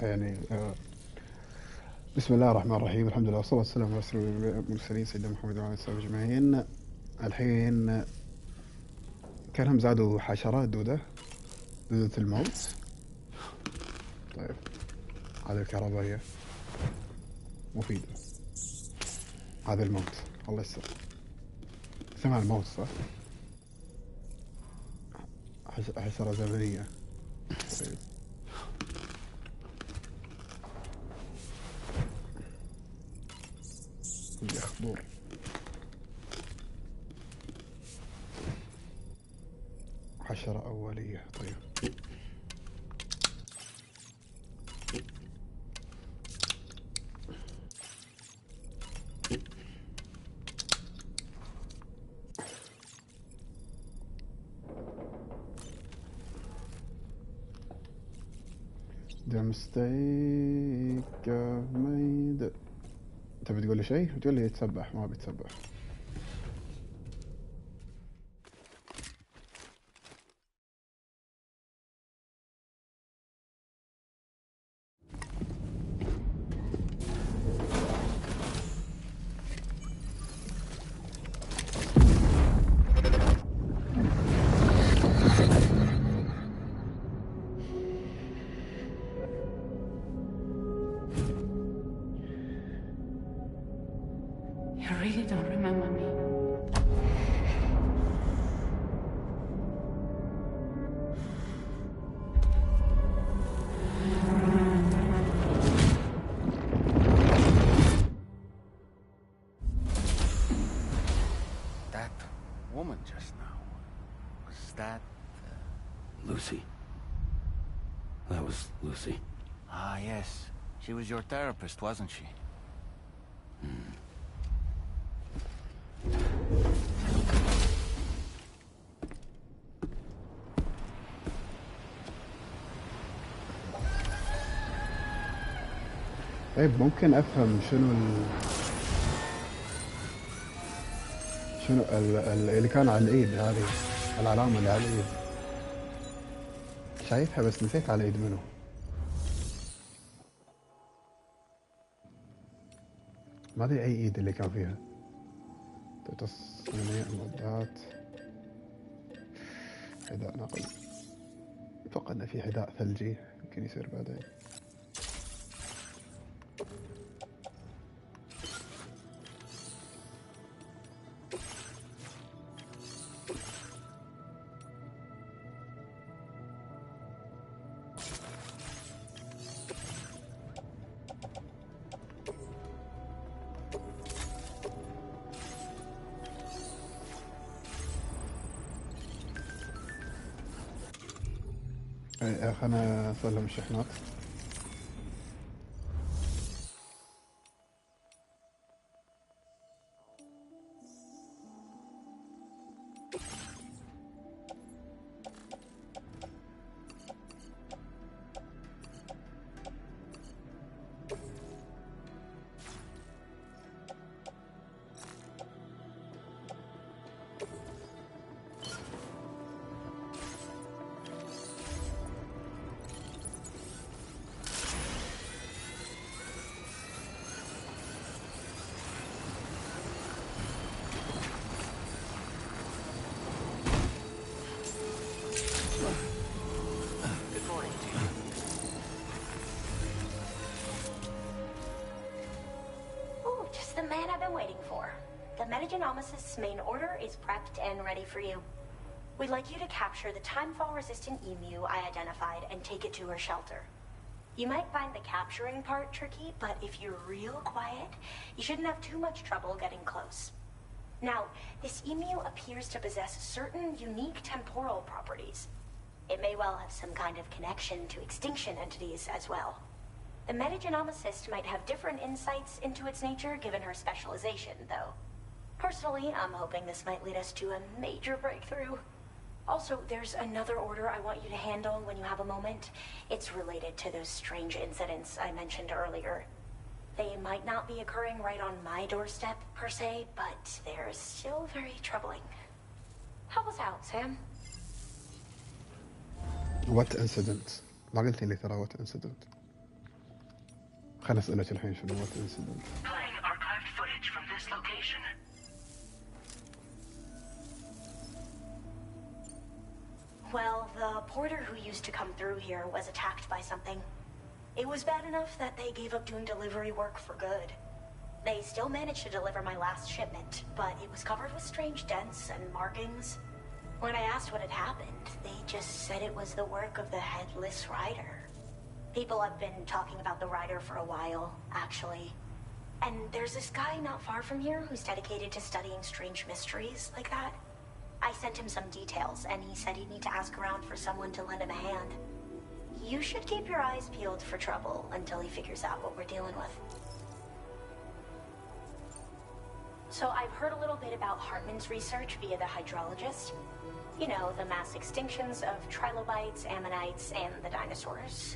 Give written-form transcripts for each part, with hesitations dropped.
يعني بسم الله الرحمن الرحيم، الحمد لله والصلاة والسلام على رسول المرسلين سيدنا محمد وعلى آله وصحبه أجمعين. الحين كانهم زادوا حشرات دودة الموت. طيب هذه الكهربائية مفيدة، هذا الموت الله يستر. اسمها الموت صح؟ حشرة زمنية. طيب الأخضر حشرة أولية. طيب The mistake I've made. تبي تقول لي شيء؟ بتقول لي يتسبح، ما بيتسبح. You really don't remember me. That woman just now, was that... Lucy. That was Lucy. Ah, yes. She was your therapist, wasn't she? طيب ممكن أفهم شنو اللي كان على الإيد هذه، العلامة اللي على الإيد شايفها بس نسيت على الإيد منو. ما أدري أي إيد اللي كان فيها. تصنيع مضادات، حذاء نقل. أتوقع إن في حذاء ثلجي يمكن يصير بعدين. خلنا نسلم الشحنات. The man I've been waiting for. The Metagenomicist's main order is prepped and ready for you. We'd like you to capture the timefall-resistant emu I identified and take it to her shelter. You might find the capturing part tricky, but if you're real quiet, you shouldn't have too much trouble getting close. Now, this emu appears to possess certain unique temporal properties. It may well have some kind of connection to extinction entities as well. The metagenomicist might have different insights into its nature given her specialization, though. Personally, I'm hoping this might lead us to a major breakthrough. Also, there's another order I want you to handle when you have a moment. It's related to those strange incidents I mentioned earlier. They might not be occurring right on my doorstep, per se, but they're still very troubling. Help us out, Sam. What incident? ما قلت لي ترى what incident. خلنا أسألك الحين شنو what incident. Playing archived footage from this location. Well, the porter who used to come through here was attacked by something. It was bad enough that they gave up doing delivery work for good. They still managed to deliver my last shipment, but it was covered with strange dents and markings. When I asked what had happened, they just said it was the work of the Headless Rider. People have been talking about the Rider for a while, actually. And there's this guy not far from here who's dedicated to studying strange mysteries like that. I sent him some details, and he said he'd need to ask around for someone to lend him a hand. You should keep your eyes peeled for trouble until he figures out what we're dealing with. So I've heard a little bit about Hartman's research via the hydrologist. You know, the mass extinctions of trilobites, ammonites, and the dinosaurs.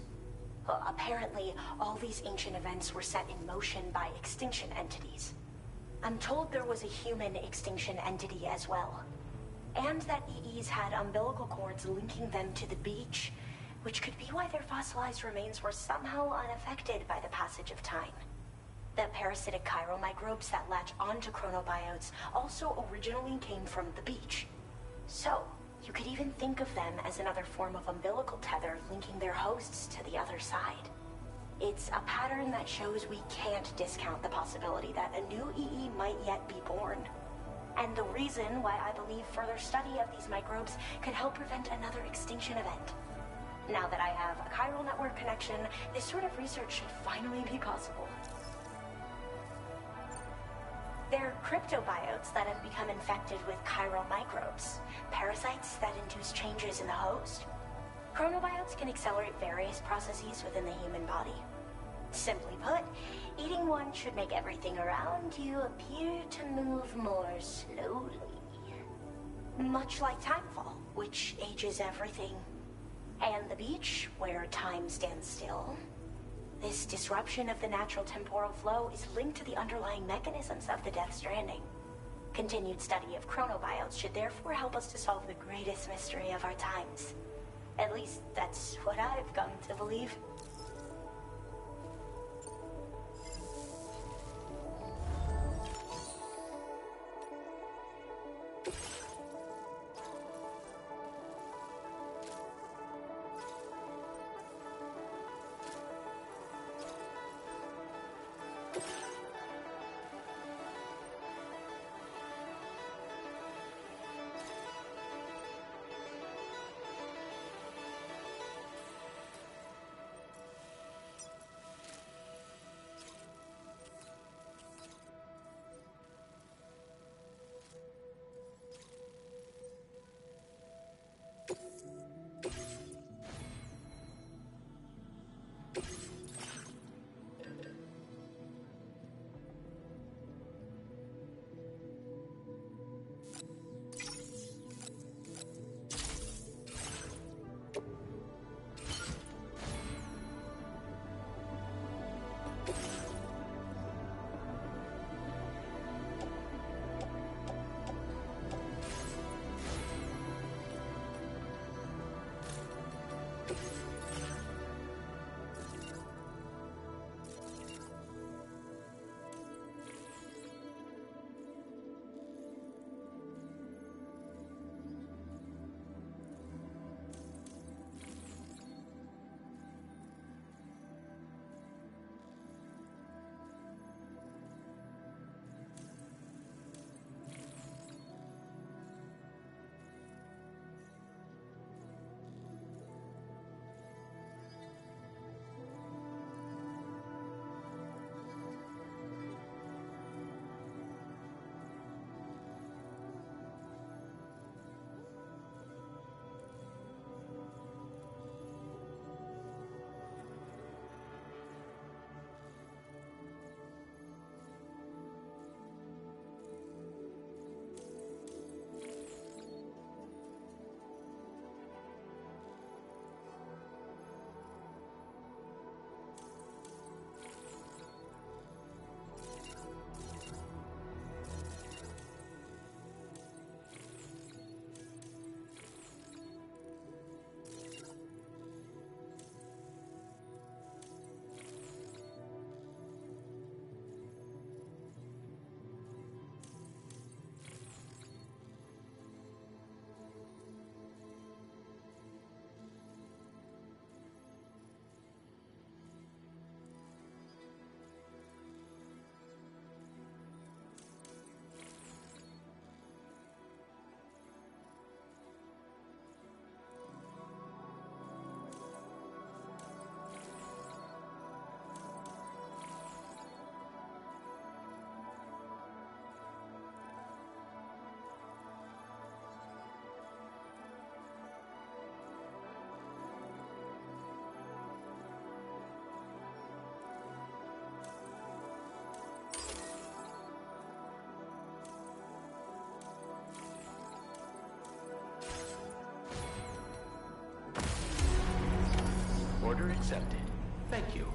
Well, apparently, all these ancient events were set in motion by extinction entities. I'm told there was a human extinction entity as well. And that EEs had umbilical cords linking them to the beach, which could be why their fossilized remains were somehow unaffected by the passage of time. The parasitic chiromicrobes that latch onto chronobiotes also originally came from the beach. So, you could even think of them as another form of umbilical tether linking their hosts to the other side. It's a pattern that shows we can't discount the possibility that a new EE might yet be born. And the reason why I believe further study of these microbes could help prevent another extinction event. Now that I have a chiral network connection, this sort of research should finally be possible. They're cryptobiotes that have become infected with chiral microbes, parasites that induce changes in the host. Chronobiotes can accelerate various processes within the human body. Simply put, eating one should make everything around you appear to move more slowly. Much like timefall, which ages everything. And the beach, where time stands still. This disruption of the natural temporal flow is linked to the underlying mechanisms of the Death Stranding. Continued study of chronobiotes should therefore help us to solve the greatest mystery of our times. At least, that's what I've come to believe. accepted. Thank you.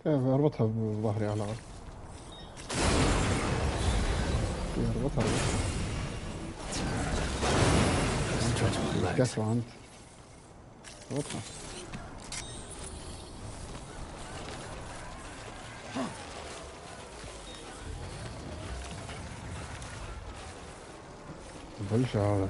كيف اربطها بظهري على الأرض؟ اربطها كسرة أنت اربطها. بلشة هذا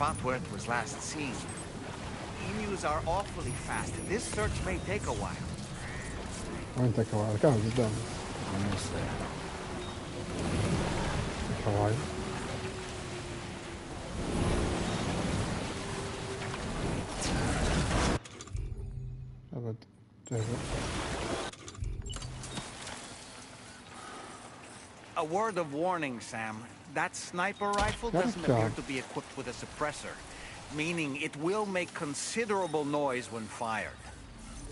spot where it was last seen. Emus are awfully fast. This search may take a while. وين تكوى كان قدام Almost there. الحواي. أبد جاهزة. A word of warning, Sam. That sniper rifle doesn't appear to be equipped with a suppressor, meaning it will make considerable noise when fired.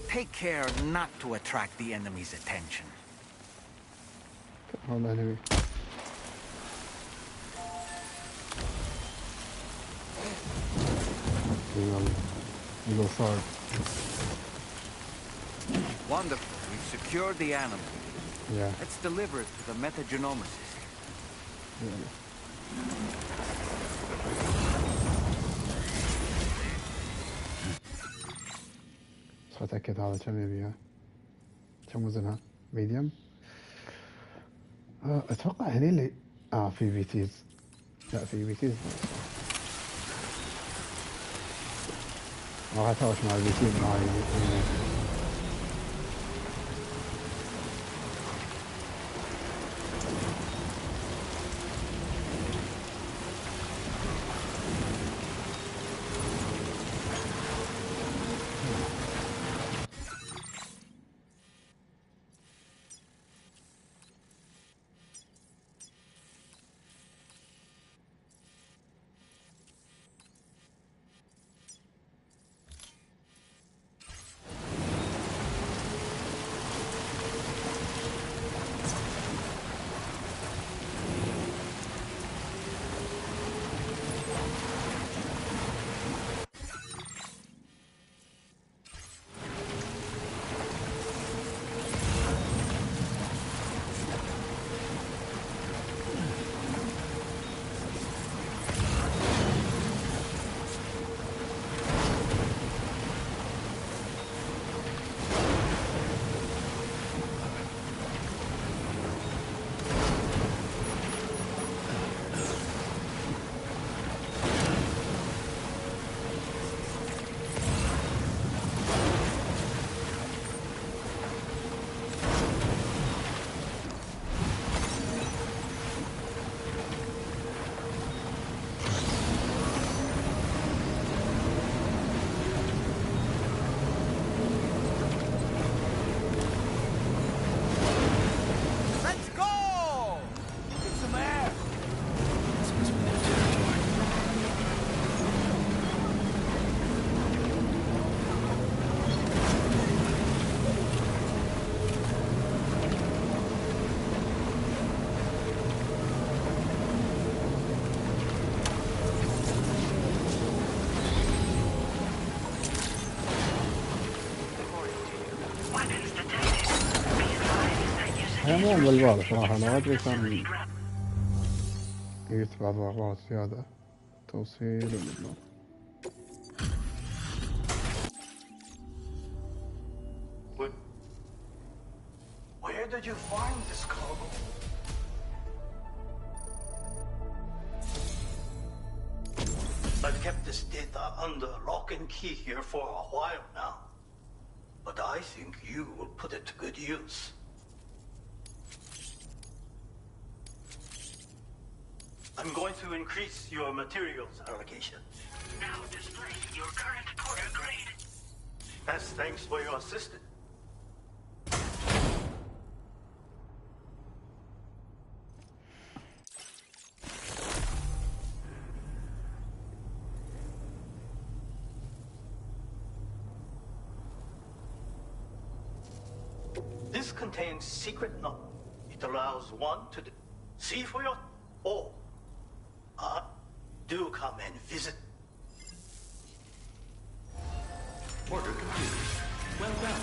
Take care not to attract the enemy's attention. هون الانمي. يلا صار. Wonderful. We've secured the animal. Yeah. Let's deliver it to the metagenomicist. بس أتأكد هذا كم يبيها. كم وزنها؟ ميديوم. أتوقع هني اللي في بي تيز. لا في بي تيز. راح أتهاوش مع البي تيز معاي. مو بالبال صراحة لو أدري كان جبت بعض الأغراض زيادة توصيل ومدمر. Where did you find this cargo? I've kept this data under lock and key here for a while now. But I think you will put it to good use. I'm going to increase your materials allocation. Now display your current porter grade. As thanks for your assistance. This contains secret note. It allows one to see for your... Oh. Do come and visit. Order complete. Well done.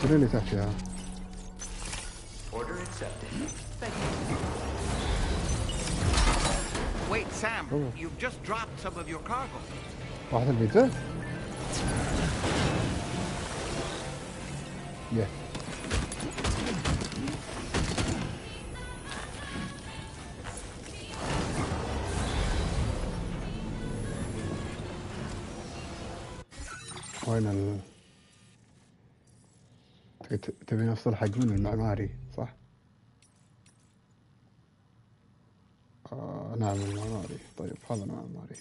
شنو اللي تحتها؟ Order accepted. Thank you. Wait, Sam, Oh. you've just dropped some of your cargo. راحت البيتزا؟ يه. وين تبي نفصل حق من المعماري صح؟ نعم المعماري. طيب هذا المعماري.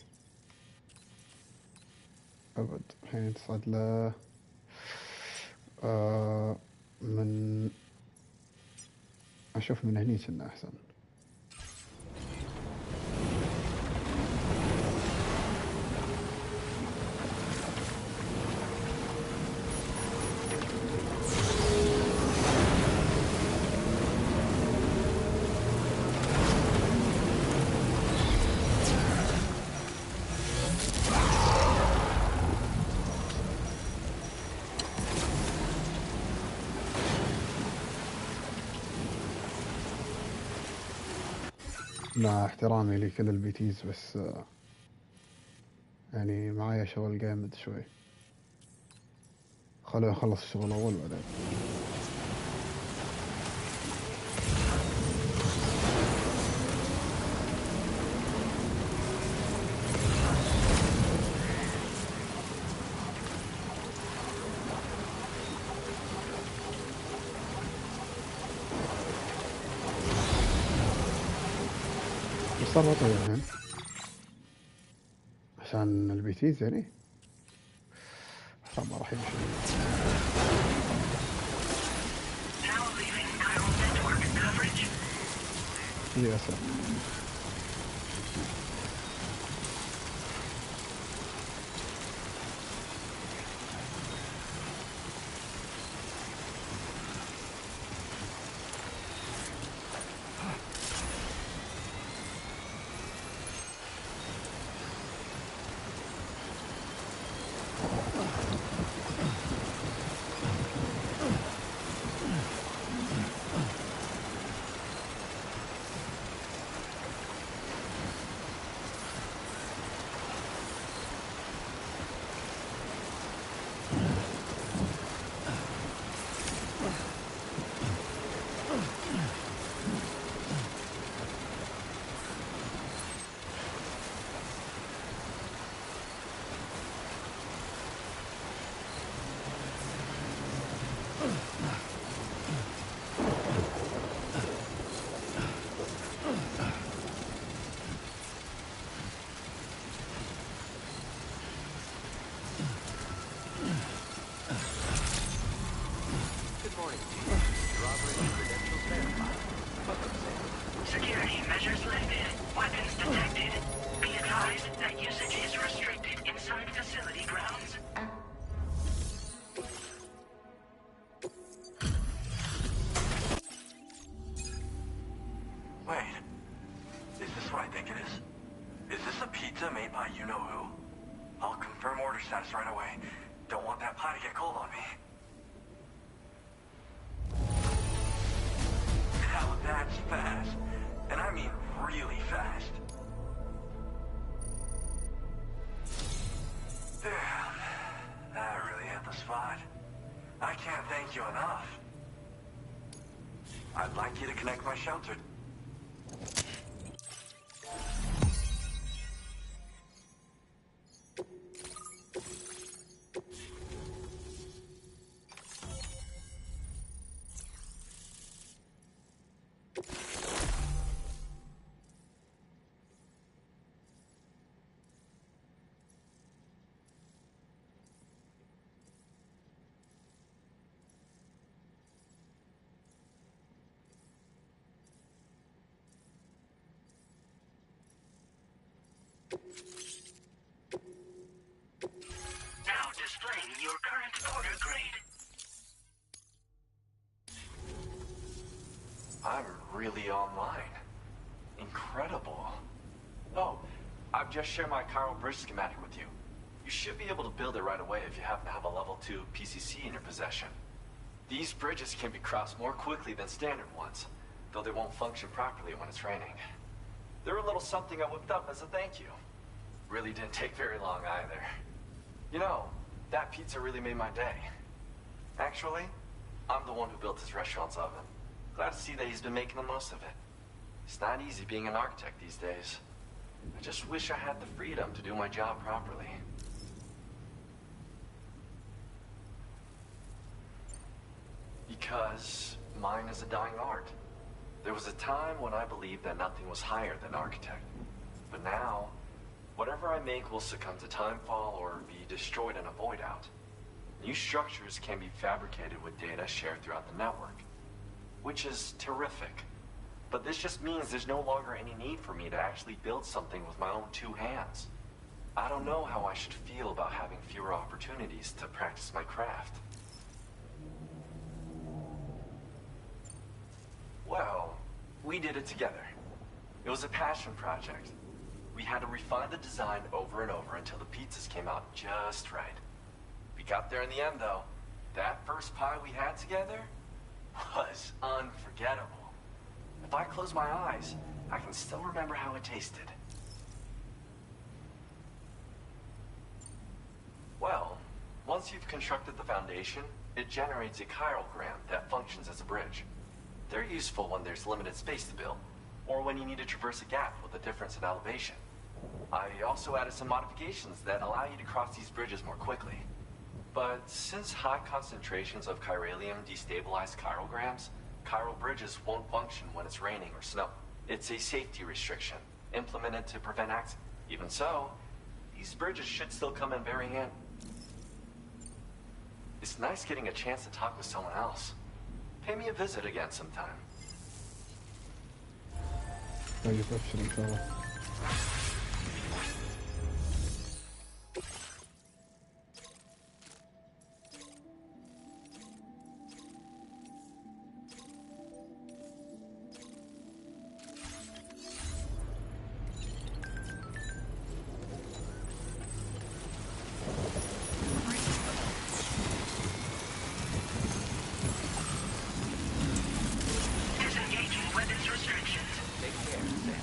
أبد الحين تصعد له من أشوف من هني كنا أحسن. مع احترامي لكل البيتيز بس يعني معايا شغل جامد شوي. خلوي أخلص الشغل أول بعدين. صار بطل الحين عشان البيتيز يعني ما راح يمشي. Now leaving Chiral network coverage. للأسف. Security measures lifted. Weapons detected. Be advised that usage is restricted inside facility grounds. Wait. Is this what I think it is? Is this a pizza made by you-know-who? I'll confirm order status right away. Don't want that pie to get cold on me. Now that's fast. And I mean really fast. Damn. That really hit the spot. I can't thank you enough. I'd like you to connect my shelter. Now displaying your current order grade. I'm really online. Incredible. Oh, I've just shared my chiral bridge schematic with you. You should be able to build it right away if you happen to have a level 2 PCC in your possession. These bridges can be crossed more quickly than standard ones, though they won't function properly when it's raining. They're a little something I whipped up as a thank you. Really didn't take very long either. You know, that pizza really made my day. Actually, I'm the one who built his restaurant's oven. Glad to see that he's been making the most of it. It's not easy being an architect these days. I just wish I had the freedom to do my job properly. Because mine is a dying art. There was a time when I believed that nothing was higher than architect. But now, whatever I make will succumb to timefall or be destroyed in a void out. New structures can be fabricated with data shared throughout the network, which is terrific. But this just means there's no longer any need for me to actually build something with my own two hands. I don't know how I should feel about having fewer opportunities to practice my craft. Well, we did it together. It was a passion project. We had to refine the design over and over until the pizzas came out just right. We got there in the end, though. That first pie we had together was unforgettable. If I close my eyes, I can still remember how it tasted. Well, once you've constructed the foundation, it generates a chirogram that functions as a bridge. They're useful when there's limited space to build, or when you need to traverse a gap with a difference in elevation. I also added some modifications that allow you to cross these bridges more quickly. But since high concentrations of chiralium destabilize chirograms, chiral bridges won't function when it's raining or snow. It's a safety restriction, implemented to prevent accidents. Even so, these bridges should still come in very handy. It's nice getting a chance to talk with someone else. Pay me a visit again sometime. طيب ابشر ان شاء الله. Disengaging weapons restrictions. Take care, Sam.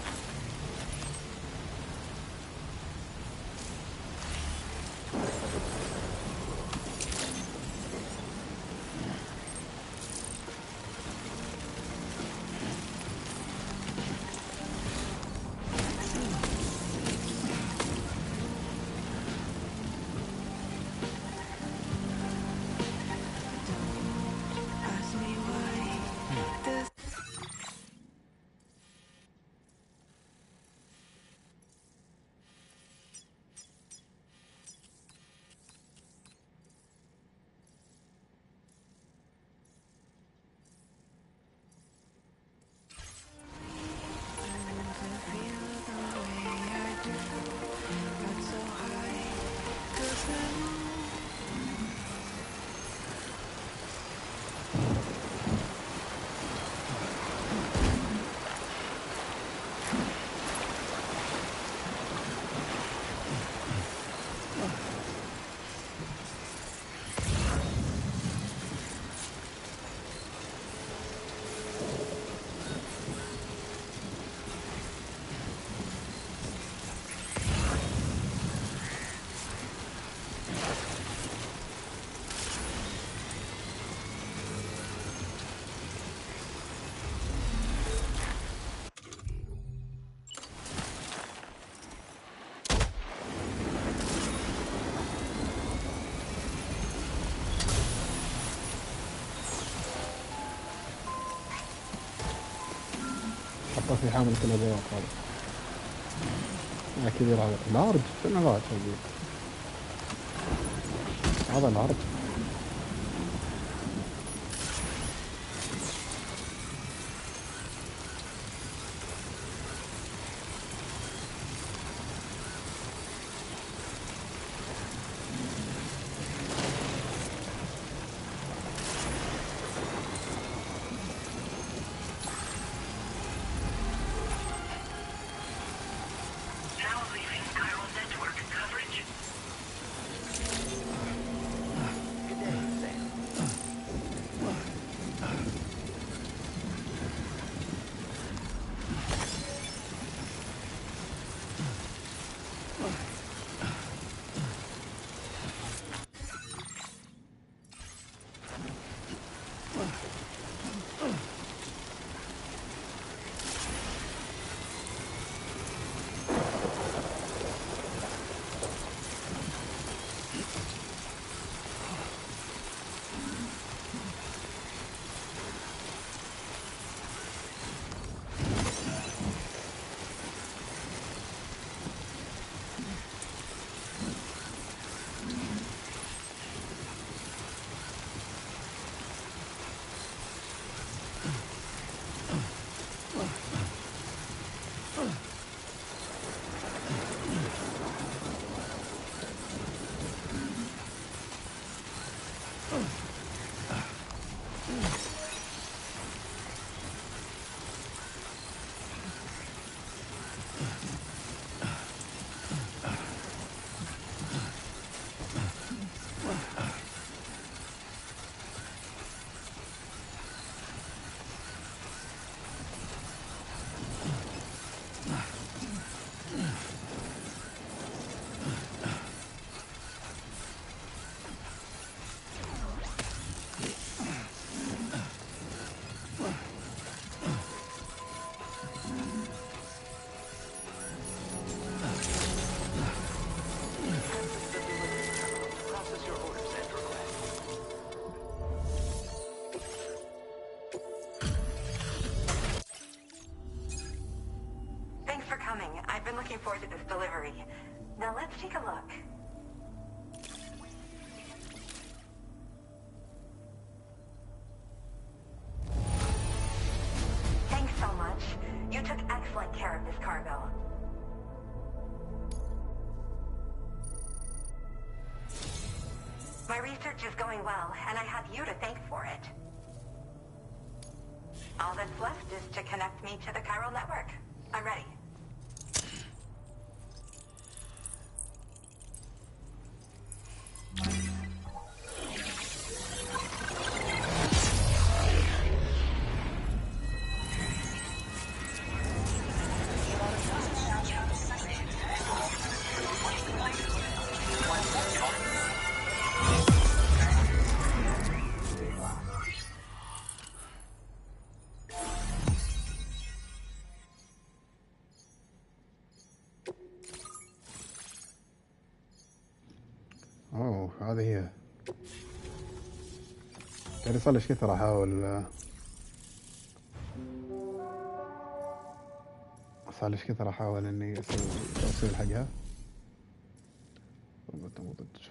حطه في حامل الأدوات هذا كبير هذا لارج شنو لارج هذا لارج Now leaving chiral network coverage. looking forward to this delivery. Now let's take a look. Thanks so much. You took excellent care of this cargo. My research is going well, and I have you to thank for it. All that's left is to connect me to the chiral network. I'm ready. اوه هذه هي. يعني صار لي ايش كثر احاول اني اسوي توصيل حقها.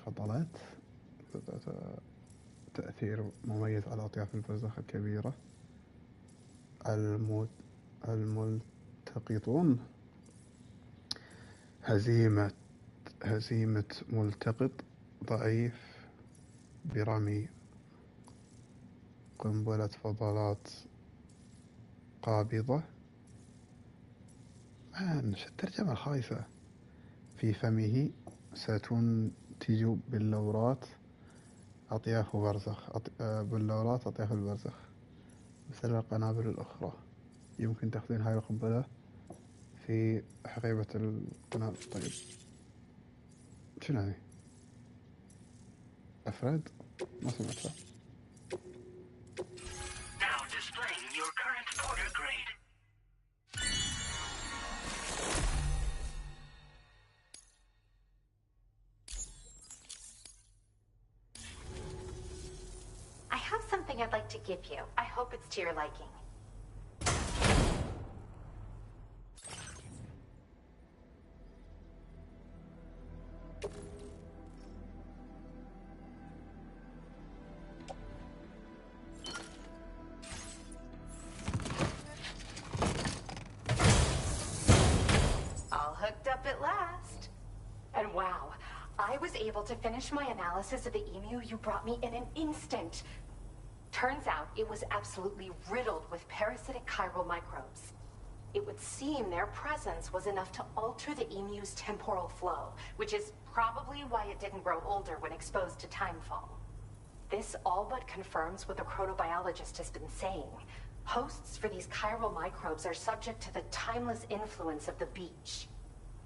فضلات تأثير مميز على أطياف البرزخ الكبيرة. الملتقطون. هزيمة ملتقط ضعيف برمي قنبلة فضلات قابضة. شو الترجمة الخايسة؟ في فمه ستنتج بلورات أطياف برزخ. بلورات أطياف البرزخ مثل القنابل الأخرى. يمكن تخزين هاي القنبلة في حقيبة القنابل. طيب شنو هذي؟ أفراد؟ ما سمعتها. Now displaying your current order grade. I have something I'd like to give you. I hope it's to your liking. All hooked up at last. And wow, I was able to finish my analysis of the emu you brought me in an instant. Turns out it was absolutely riddled with parasitic chiral microbes. It would seem their presence was enough to alter the emu's temporal flow, which is probably why it didn't grow older when exposed to timefall. This all but confirms what the chronobiologist has been saying. Hosts for these chiral microbes are subject to the timeless influence of the beach.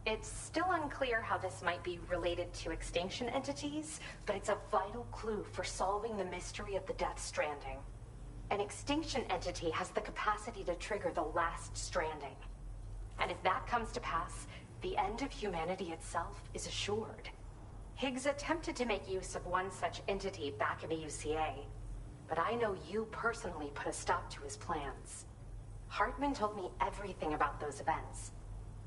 It's still unclear how this might be related to extinction entities, but it's a vital clue for solving the mystery of the Death Stranding. An extinction entity has the capacity to trigger the last stranding. And if that comes to pass, the end of humanity itself is assured. Higgs attempted to make use of one such entity back in the UCA, but I know you personally put a stop to his plans. Hartman told me everything about those events.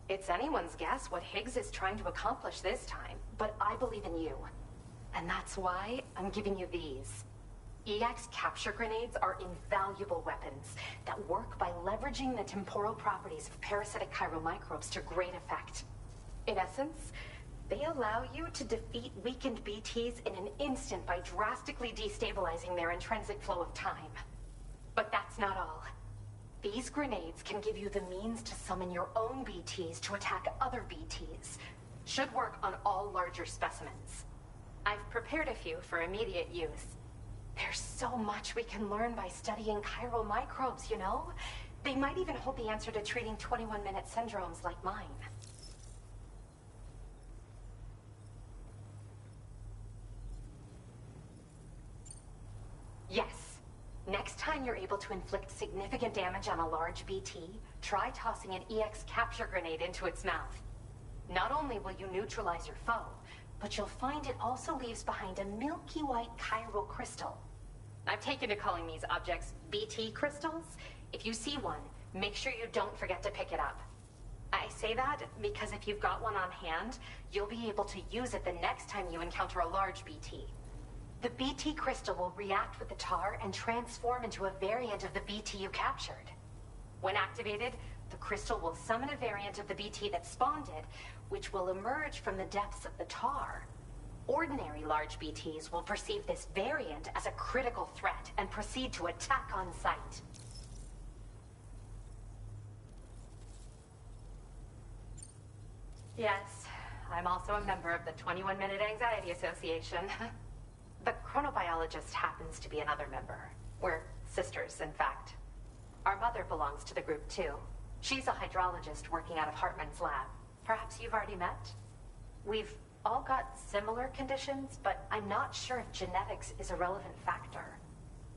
It's anyone's guess what Higgs is trying to accomplish this time, but I believe in you. And that's why I'm giving you these. EX capture grenades are invaluable weapons that work by leveraging the temporal properties of parasitic chiral microbes to great effect. In essence, they allow you to defeat weakened BTs in an instant by drastically destabilizing their intrinsic flow of time. But that's not all. These grenades can give you the means to summon your own BTs to attack other BTs. Should work on all larger specimens. I've prepared a few for immediate use. There's so much we can learn by studying chiral microbes, you know? They might even hold the answer to treating 21-minute syndromes like mine. Yes. Next time you're able to inflict significant damage on a large BT, try tossing an EX capture grenade into its mouth. Not only will you neutralize your foe, but you'll find it also leaves behind a milky white chiral crystal. I've taken to calling these objects BT crystals. If you see one, make sure you don't forget to pick it up. I say that because if you've got one on hand, you'll be able to use it the next time you encounter a large BT. The BT crystal will react with the tar and transform into a variant of the BT you captured. When activated, the crystal will summon a variant of the BT that spawned it, which will emerge from the depths of the tar. Ordinary large BTs will perceive this variant as a critical threat and proceed to attack on sight. Yes, I'm also a member of the 21-Minute Anxiety Association. The chronobiologist happens to be another member. We're sisters, in fact. Our mother belongs to the group, too. She's a hydrologist working out of Hartman's lab. Perhaps you've already met? We've all got similar conditions, but I'm not sure if genetics is a relevant factor.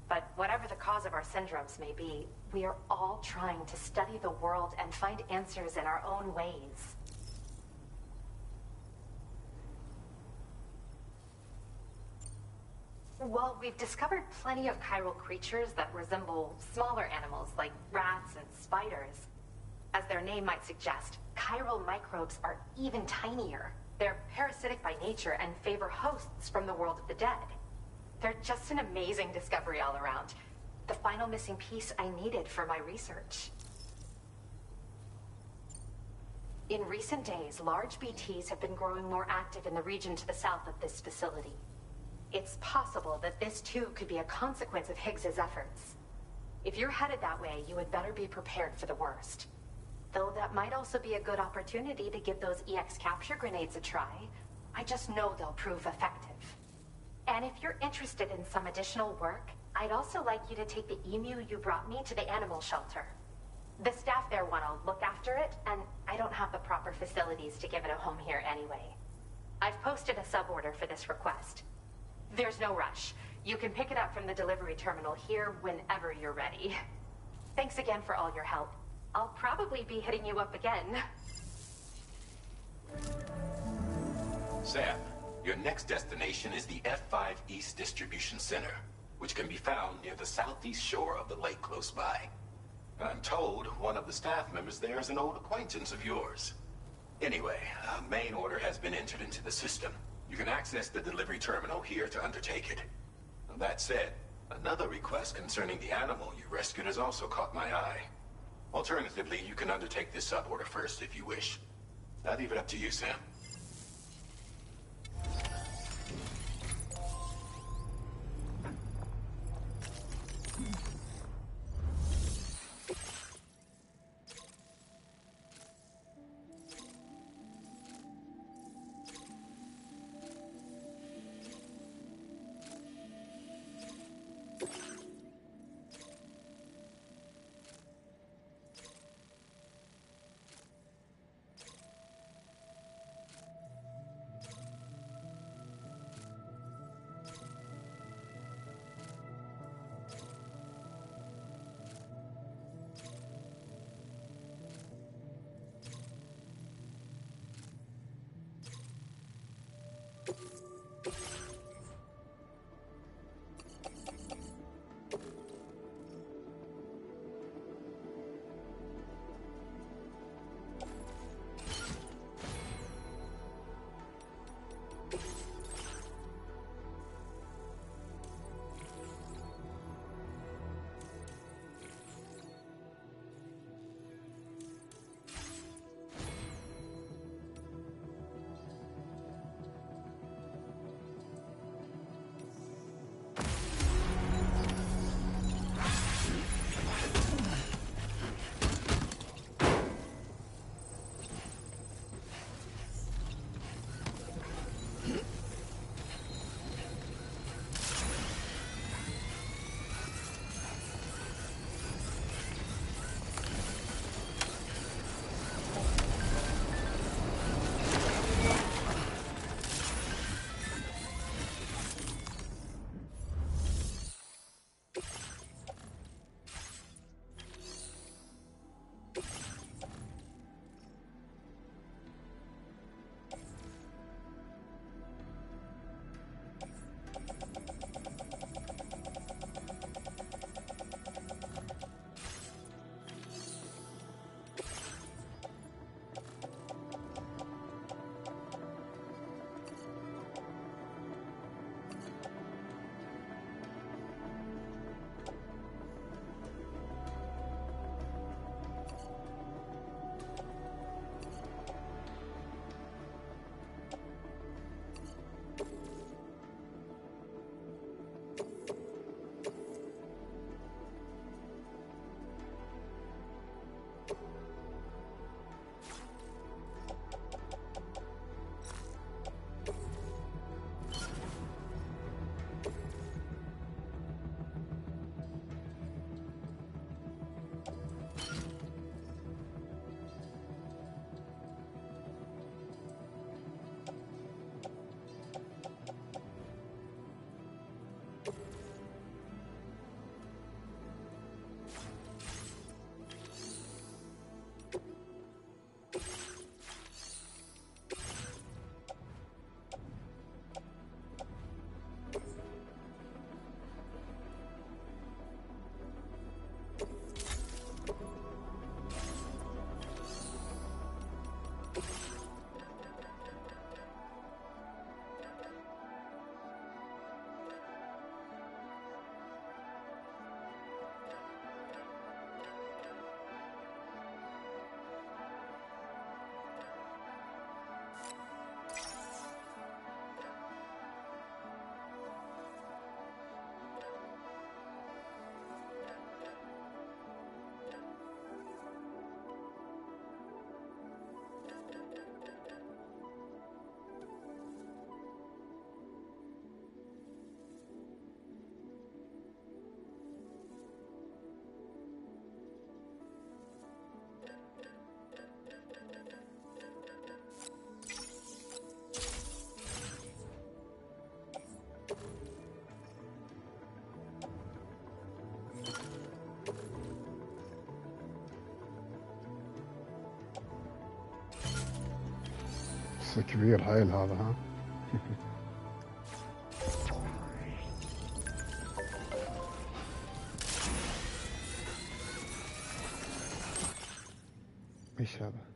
But whatever the cause of our syndromes may be, we are all trying to study the world and find answers in our own ways. Well, we've discovered plenty of chiral creatures that resemble smaller animals like rats and spiders. As their name might suggest, chiral microbes are even tinier. They're parasitic by nature and favor hosts from the world of the dead. They're just an amazing discovery all around. The final missing piece I needed for my research. In recent days, large BTs have been growing more active in the region to the south of this facility. It's possible that this too could be a consequence of Higgs's efforts. If you're headed that way, you had better be prepared for the worst. Though that might also be a good opportunity to give those EX capture grenades a try. I just know they'll prove effective. And if you're interested in some additional work, I'd also like you to take the emu you brought me to the animal shelter. The staff there want to look after it, and I don't have the proper facilities to give it a home here anyway. I've posted a sub-order for this request. There's no rush. You can pick it up from the delivery terminal here whenever you're ready. Thanks again for all your help. I'll probably be hitting you up again. Sam, your next destination is the F5 East Distribution Center, which can be found near the southeast shore of the lake close by. I'm told one of the staff members there is an old acquaintance of yours. Anyway, a main order has been entered into the system. You can access the delivery terminal here to undertake it. That said, another request concerning the animal you rescued has also caught my eye. Alternatively, you can undertake this sub-order first if you wish. I'll leave it up to you, Sam. بس كبير حيل هذا ها. ايش هذا؟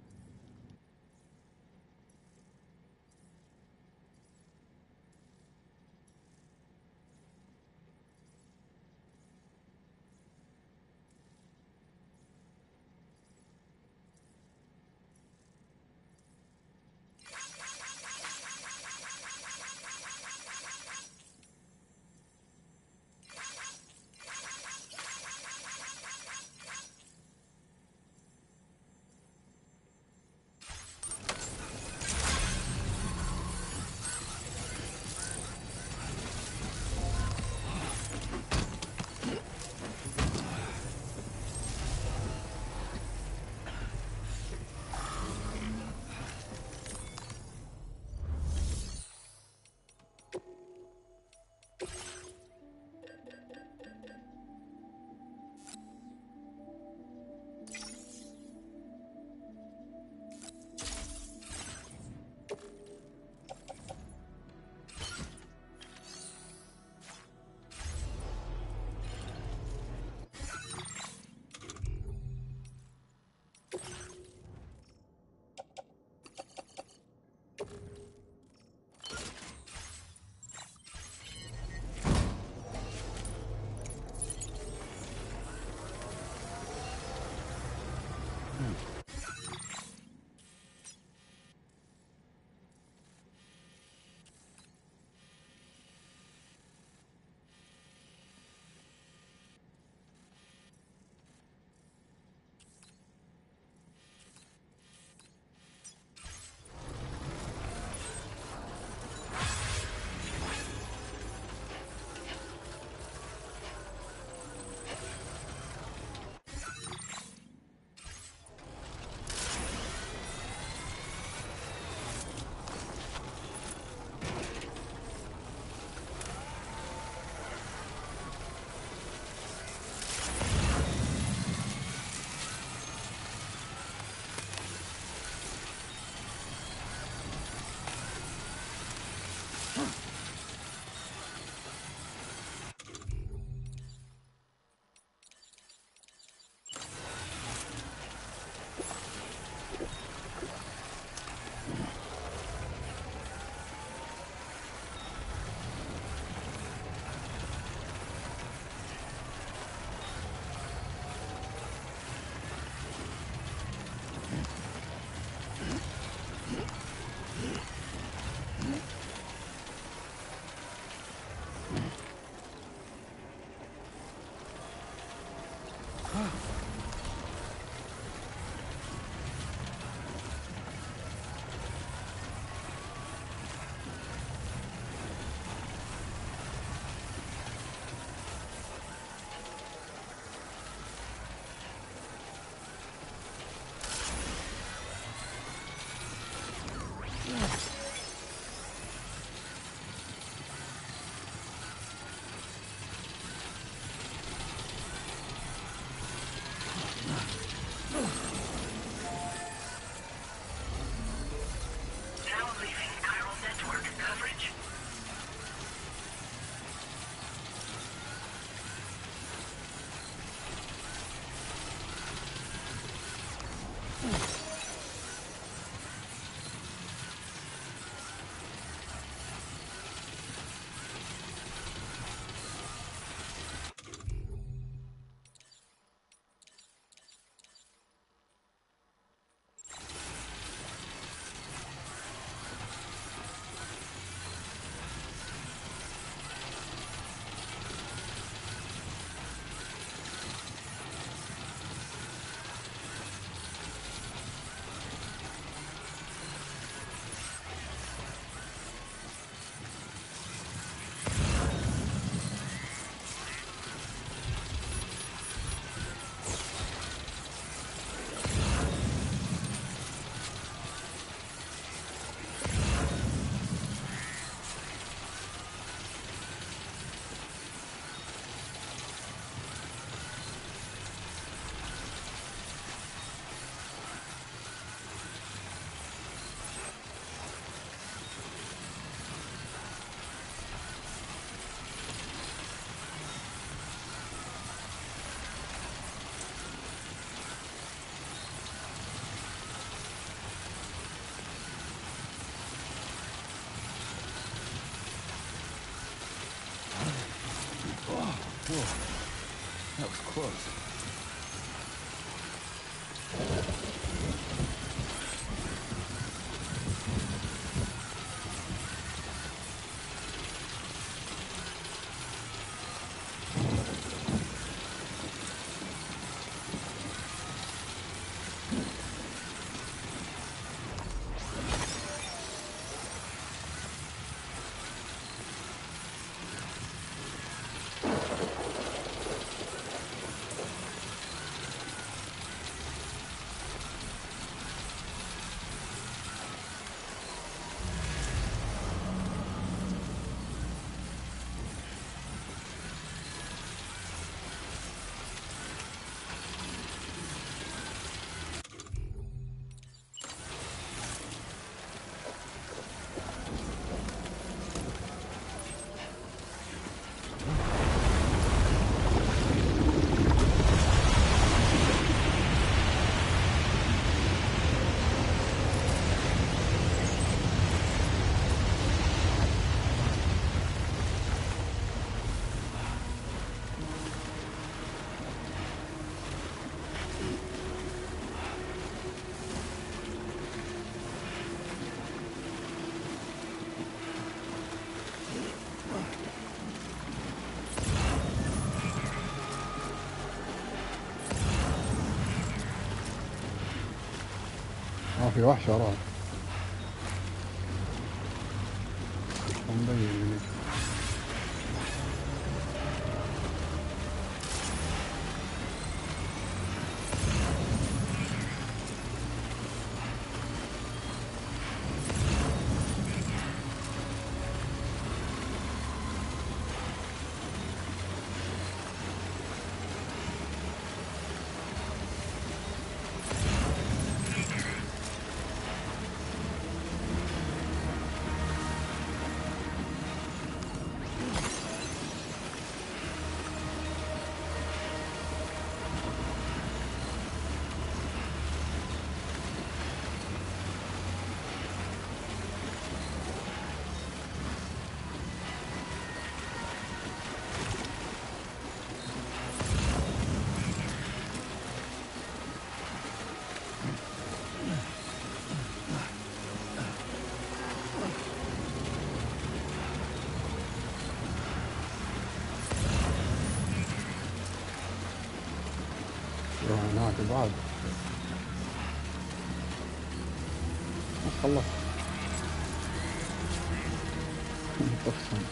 Whoa. That was close. في وحش وراه مبين مني. روح هناك بعد خلص تقسم.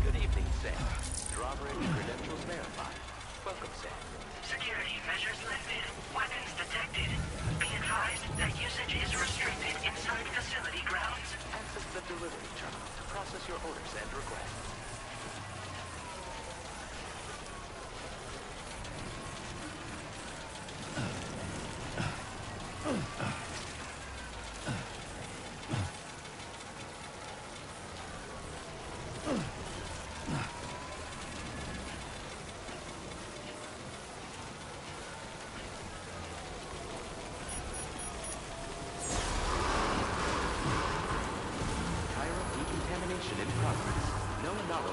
Good evening, Sam. Drawbridge credentials verified. Welcome, Sam. Security measures lifted. Weapons detected. Be advised that usage is restricted inside facility grounds. Access the delivery terminal to process your orders and requests.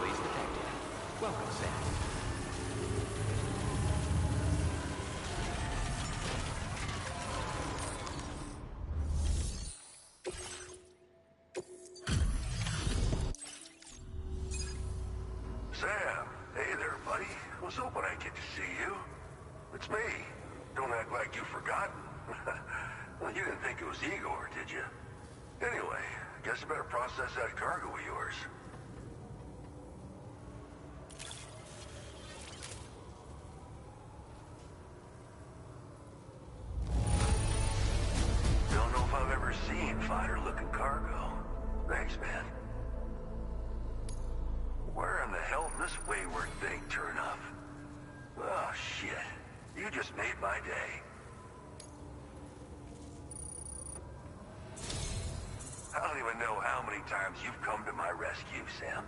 Space detected. Welcome, Sam. Sam, hey there, buddy. Was hoping I'd get to see you. It's me. Don't act like you've forgotten. Well, you didn't think it was Igor, did you? Anyway, guess I better process that cargo of yours. Don't know if I've ever seen finer-looking cargo. Thanks, man. Where in the hell did this wayward thing turn up? Oh, shit. You just made my day. I don't even know how many times you've come to my rescue, Sam.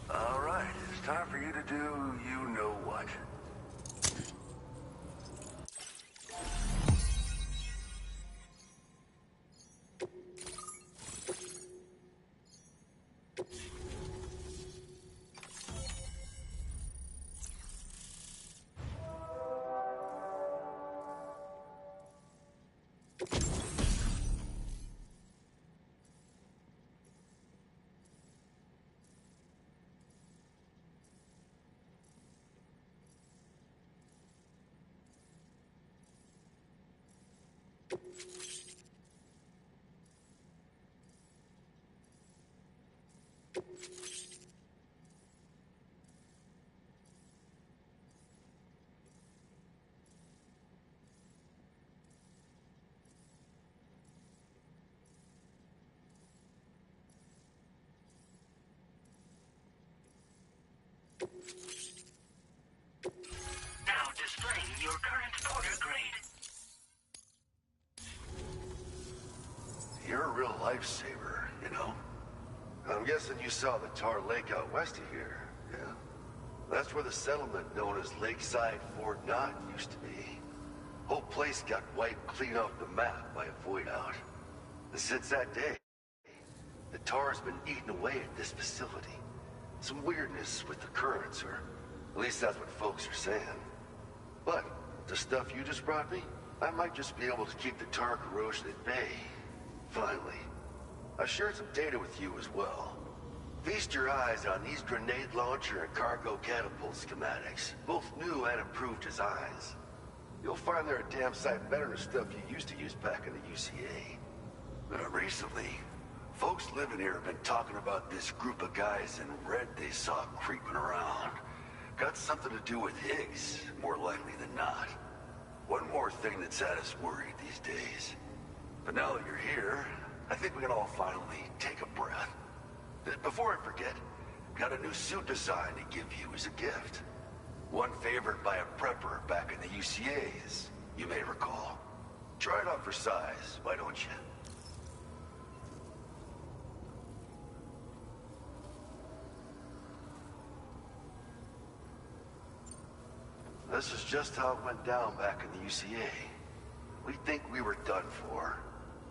All right, it's time for you to do you-know-what. Now displaying your current order grade. You're a real lifesaver, you know? I'm guessing you saw the tar lake out west of here, yeah? That's where the settlement known as Lakeside Fort Knott used to be. Whole place got wiped clean off the map by a void out. And since that day, the tar's been eating away at this facility. Some weirdness with the currents, or at least that's what folks are saying. But the stuff you just brought me, I might just be able to keep the tar corrosion at bay. Finally. I've shared some data with you as well. Feast your eyes on these grenade launcher and cargo catapult schematics, both new and improved designs. You'll find they're a damn sight better than stuff you used to use back in the UCA. Recently, folks living here have been talking about this group of guys in red they saw creeping around. Got something to do with Higgs, more likely than not. One more thing that's had us worried these days. But now that you're here, I think we can all finally take a breath. Before I forget, got a new suit design to give you as a gift. One favored by a prepper back in the UCAs, you may recall. Try it on for size, why don't you? This is just how it went down back in the UCA. We think we were done for.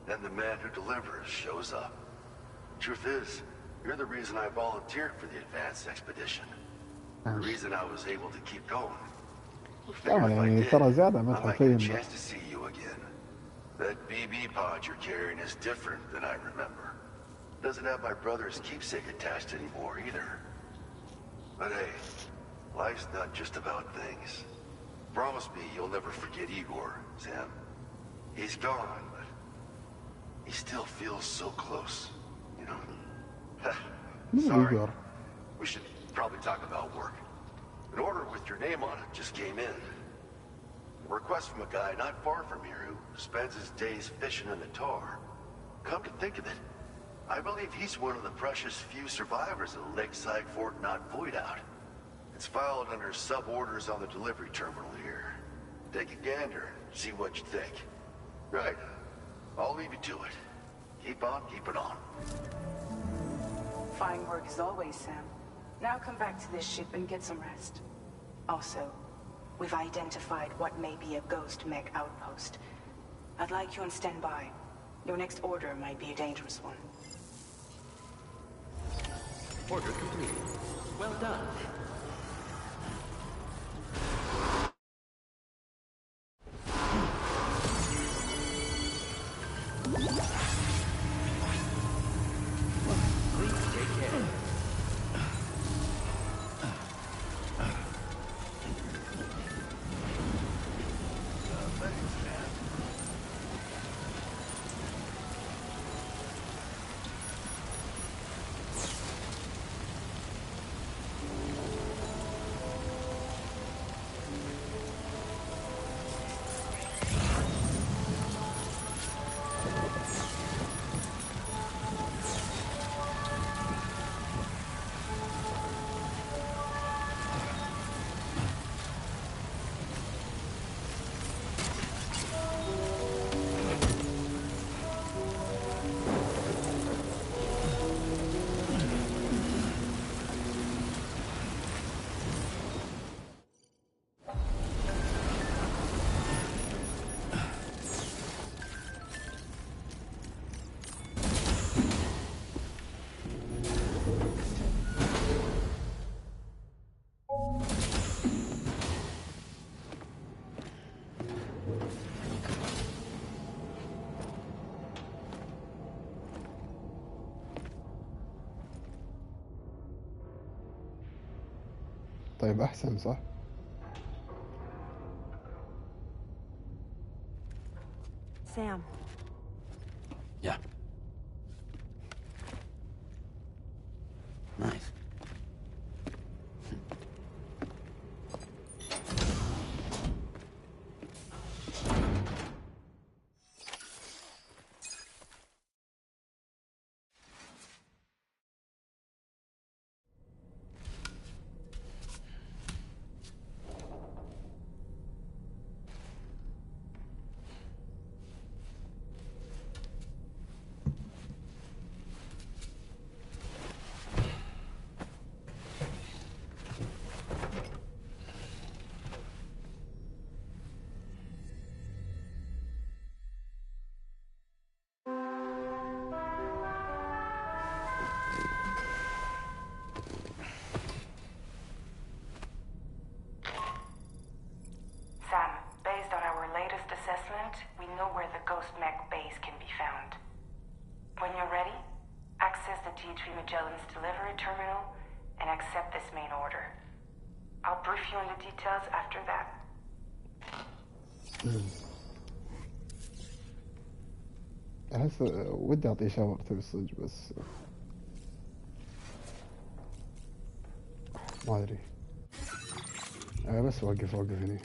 Then the man who delivers shows up. Truth is, you're the reason I volunteered for the advanced expedition. The reason I was able to keep going. يعني ترى زيادة ما I might get a تحكين. chance to see you again. That BB pod you're carrying is different than I remember. Doesn't have my brother's keepsake attached anymore either. But hey, life's not just about things. Promise me you'll never forget Igor, Sam. He's gone, but he still feels so close, you know? Sorry. Igor. We should probably talk about work. An order with your name on it just came in. A request from a guy not far from here who spends his days fishing in the tar. Come to think of it, I believe he's one of the precious few survivors of the Lakeside Fort Knott void out. It's filed under sub-orders on the delivery terminal here. Take a gander and see what you think. Right. I'll leave you to it. Keep on keeping on. Fine work as always, Sam. Now come back to this ship and get some rest. Also, we've identified what may be a ghost mech outpost. I'd like you on standby. Your next order might be a dangerous one. Order completed. Well done. Please take care. طيب أحسن صح؟ Sam. Yeah. Nice. Sam, based on our latest assessment, we know where the Ghost Mech base can be found. When you're ready, access the T3 Magellan's delivery terminal and accept this main order. I'll brief you on the details after that. أحس ودي أعطيه شاورته بالصدق بس ما أدري بس وقف هنا.